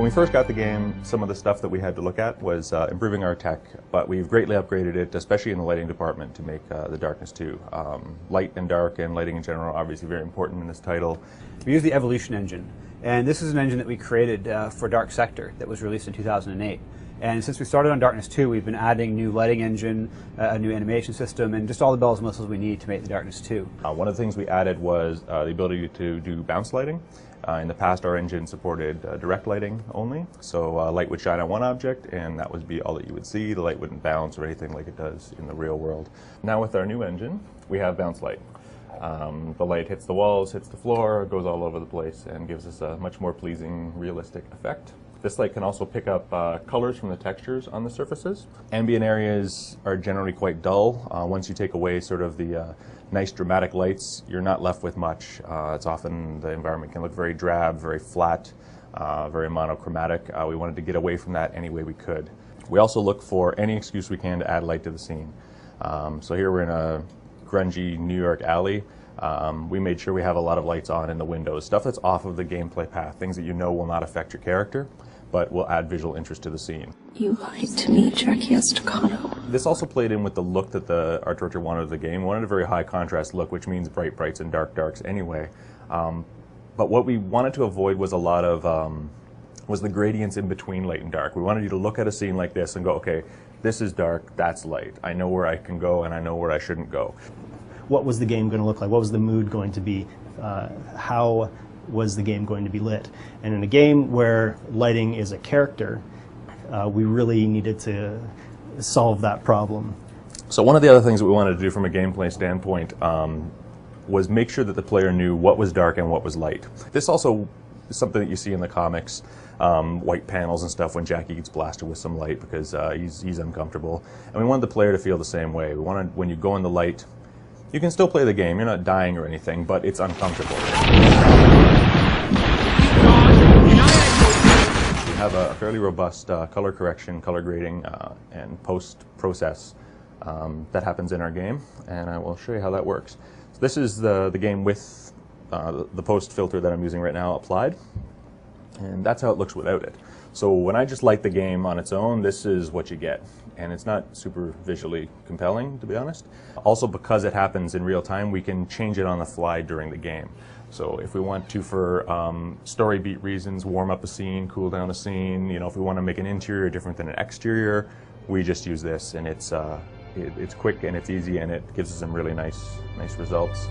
we first got the game, some of the stuff that we had to look at was improving our tech, but we've greatly upgraded it, especially in the lighting department, to make the Darkness 2. Light and dark and lighting in general are obviously very important in this title. We use the Evolution engine, and this is an engine that we created for Dark Sector that was released in 2008. And since we started on Darkness 2, we've been adding new lighting engine, a new animation system, and just all the bells and whistles we need to make the Darkness 2. One of the things we added was the ability to do bounce lighting. In the past, our engine supported direct lighting only, so light would shine on one object, and that would be all that you would see. The light wouldn't bounce or anything like it does in the real world. Now with our new engine, we have bounce light. The light hits the walls, hits the floor, goes all over the place, and gives us a much more pleasing, realistic effect. This light can also pick up colors from the textures on the surfaces. Ambient areas are generally quite dull. Once you take away sort of the nice dramatic lights, you're not left with much. It's often the environment can look very drab, very flat, very monochromatic. We wanted to get away from that any way we could. We also look for any excuse we can to add light to the scene. So here we're in a grungy New York alley. We made sure we have a lot of lights on in the windows, stuff that's off of the gameplay path, things that you know will not affect your character, but will add visual interest to the scene. You lied to me, Jackie Estacado. This also played in with the look that the art director wanted of the game. We wanted a very high contrast look, which means bright brights and dark darks anyway. But what we wanted to avoid was a lot of was the gradients in between light and dark. We wanted you to look at a scene like this and go, okay, this is dark, that's light. I know where I can go and I know where I shouldn't go. What was the game going to look like? What was the mood going to be? How was the game going to be lit? And in a game where lighting is a character, we really needed to solve that problem. So one of the other things that we wanted to do from a gameplay standpoint was make sure that the player knew what was dark and what was light. This also is something that you see in the comics, white panels and stuff when Jackie gets blasted with some light because he's uncomfortable. And we wanted the player to feel the same way. We wanted, when you go in the light, you can still play the game, you're not dying or anything, but it's uncomfortable. We have a fairly robust color correction, color grading, and post process that happens in our game, and I will show you how that works. So this is the game with the post filter that I'm using right now applied, and that's how it looks without it. So when I just light the game on its own, this is what you get. And it's not super visually compelling, to be honest. Also, because it happens in real time, we can change it on the fly during the game. So if we want to, for story beat reasons, warm up a scene, cool down a scene, you know, if we want to make an interior different than an exterior, we just use this, and it's quick and it's easy, and it gives us some really nice results.